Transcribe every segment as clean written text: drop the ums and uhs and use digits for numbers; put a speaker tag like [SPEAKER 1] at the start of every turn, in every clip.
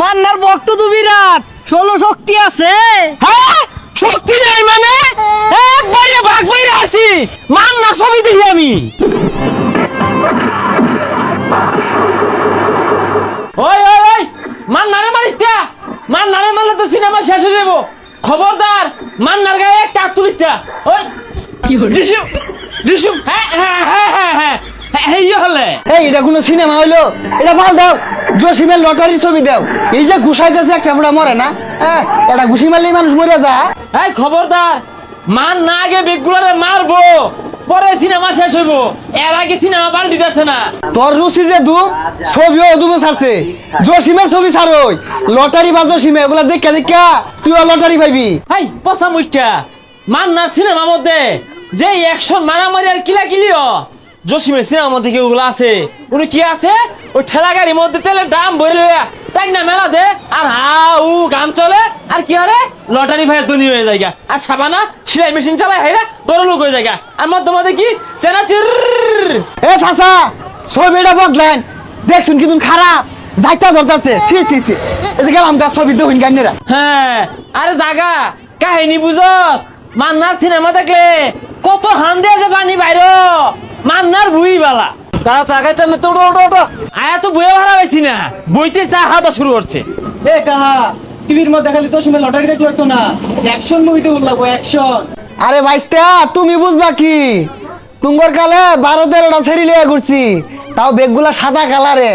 [SPEAKER 1] মান্নার ভক্ত তো বিরাট, 16 শক্তি আছে।
[SPEAKER 2] হ্যাঁ শক্তি নাই মানে একবারে ভাগ বাইরে আসি মান্নার ছবি দেখি আমি। ওই ওই ওই মান্নারে মারিস তা, মান্নারে মারলে তো সিনেমা শেষ হয়ে যাবো। খবরদার মান্নার গায়ে একটা হাত তুলিস তা। ওই ডিসুম ডিসুম হ্যাঁ হ্যাঁ হ্যাঁ হ্যাঁ হ্যাঁ এই হলে
[SPEAKER 3] এই এটা কোনো সিনেমা হইলো? এটা ভাল দাও, জসিমের লটারি ছবি দাও। এই যে ঘুষাইতেছে একটা বুড়া মরে না, হ্যাঁ এটা ঘুষি মারলেই মানুষ মরে যায়।
[SPEAKER 2] এই খবরদার মান না আগে বেগুলারে মারবো, পরে সিনেমা শেষ হইব, এর আগে সিনেমা পাল্টি দিতেছে না।
[SPEAKER 3] তোর রুচি যে দু ছবিও দুমে ছাড়ছে, জসিমের ছবি ছাড়ই লটারি বা জসিমে এগুলা দেখা দেখা তুইও লটারি পাইবি।
[SPEAKER 2] হাই পচা মুখ্যা মান্নার সিনেমার মধ্যে যে অ্যাকশন মারামারি আর কিলাকিলিও জসিমের সিনেমার মধ্যে কি ওগুলো আছে? উনি কি আছে ওই ঠেলা গাড়ির মধ্যে তেলের দাম ভরে লইয়া তাই না মেলা দে আর হাউ গান চলে আর কি আরে লটারি ভাই ধনী হয়ে যায়। আর সাবানা সেলাই মেশিন চালায় হাইরা বড় লোক হয়ে যায়। আর মধ্যে মধ্যে কি চেনাচির
[SPEAKER 3] এ চাচা ছবিটা বদলেন, দেখছুন কিন্তু খারাপ যাইতা ধরতেছে। ছি ছি ছি, এটা গেলাম তার ছবি দেখুন গান্যেরা।
[SPEAKER 2] হ্যাঁ আরে জাগা কাহিনী বুঝস? মান্নার সিনেমা দেখলে কত হান দেয়া যে পানি বাইর মান্নার বুই বালা
[SPEAKER 1] তারা চা খাইতে আমি তো ওটো
[SPEAKER 2] আয়া তো বইয়ে ভাড়া পাইছি না, বইতে চা হাতা শুরু করছে।
[SPEAKER 1] এ কাহা টিভির মধ্যে খালি তো সময় লটারি দেখলো তো না, অ্যাকশন মুভিতে বললাম অ্যাকশন।
[SPEAKER 3] আরে ভাইস্তা তুমি বুঝবা কি, তুঙ্গর কালে 12-13টা ছেড়ি লিয়ে ঘুরছি, তাও বেগগুলা সাদা কালারে।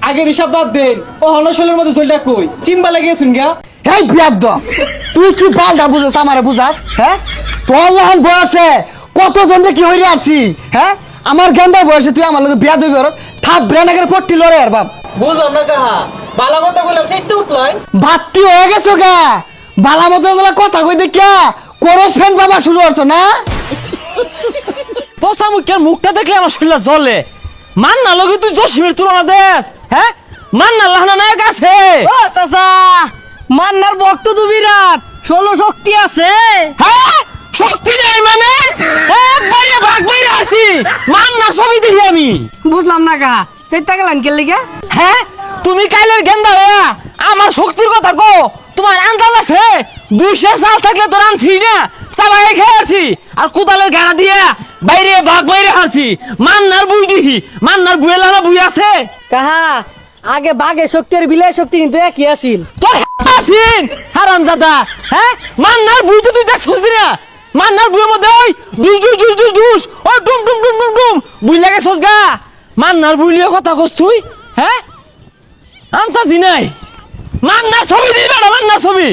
[SPEAKER 1] আগের হিসাব বাদ দেন, ও হনশলের মধ্যে চলটা কই চিম্বা লাগিয়েছুন গা।
[SPEAKER 3] এই বিয়াদ্দ তুই কি পাল্টা বুঝাস আমারে বুঝাস? হ্যাঁ তোর যখন বয়সে কতজনকে কি হইরে আছি, হ্যাঁ আমার গেন্দার বয়সে তুই আমার লোক বিয়া দইবি থাপ ব্রেনাকের পট্টি লড়ে আর বাপ।
[SPEAKER 1] বুঝলাম না কাহা, বালা কথা কইলাম সেই তো উঠলাই।
[SPEAKER 3] ভাতটি হয়ে গেছো গা, বালা মতো কথা কই দেখিয়া করস ফ্যান বাবা শুরু করছো না।
[SPEAKER 2] পচা মুখের মুখটা দেখলে আমার শরীর জ্বলে। মান্না লগে তুই জসিমের তুলনা দেশ? হ্যাঁ মান্না লাহনা নায়ক আছে।
[SPEAKER 1] ও চাচা মান্নার ভক্ত তো বিরাট, 16 শক্তি আছে।
[SPEAKER 2] হ্যাঁ শক্তি নাই মানে একবারে ভাগ বাইরে আসি মান্নার ছবি দেখি আমি।
[SPEAKER 1] বুঝলাম না কাহা, চেষ্টা গেলেন কে লিগা?
[SPEAKER 2] হ্যাঁ তুমি কাইলের গেন্দা হইয়া আমার শক্তির কথা কো, তোমার আন্দাজ আছে? 200 সাল থাকলে তো রানছি না, চাবাই খেয়ে আছি আর কোদালের গাড়া দিয়া বাইরে ভাগ বাইরে হারছি। মান্নার বুই দিহি, মান্নার বুয়ে লানা বুই আছে।
[SPEAKER 1] কাহা আগে বাঘের শক্তি আর বিলের শক্তি কিন্তু একই আছিল।
[SPEAKER 2] তোর আসিন হারামজাদা। হ্যাঁ মান্নার বুই তো তুই দেখছিস না? মান্নার বুয়ের মধ্যে ওই দুস দুস দুস দুস দুস ওই ডুম ডুম ডুম ডুম ডুম বুই লাগে সসগা। মান্নার বুইলিও কথা কস তুই? হ্যাঁ আন্তাজি নাই, মান্নার ছবি দিই বেড়া, মান্নার ছবি।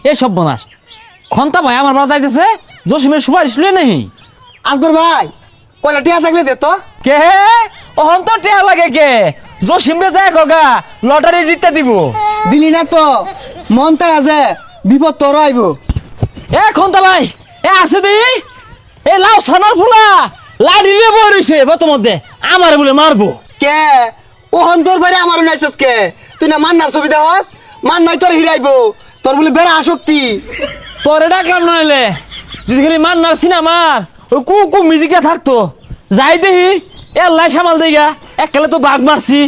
[SPEAKER 2] এ সব বনাস খন্তা ভাই আমার বাড়া যাইতেছে, জসিমের সুপারিশ লয়ে নেই।
[SPEAKER 3] আজগর ভাই কয়টা টিয়া থাকলে দে তো।
[SPEAKER 2] কে ওহন তো টেয়া লাগে কে? জসিমরে যায় গগা লটারি জিততে দিব।
[SPEAKER 3] দিলি না তো মন তাই আছে, বিপদ তোর আইব।
[SPEAKER 2] এ খন্তা ভাই এ আছে দি এ লাউ সানার ফুলা লাড়ি নিয়ে বই রইছে বতমধ্যে আমার বলে মারবো।
[SPEAKER 3] কে ওহন তোর বাড়ি আমার নাইছস কে? তুই না মান্নার ছবি দেখাস, মান নাই তোর হিরাইব, তোর বলে বেড়া আসক্তি।
[SPEAKER 2] তোরে ডাকলাম নইলে যদি খালি মান্নার সিনেমার ওই কু কু মিউজিকটা থাকতো যাই দেহি এ লাই সামাল দেগা এককালে তো বাঘ মারছি।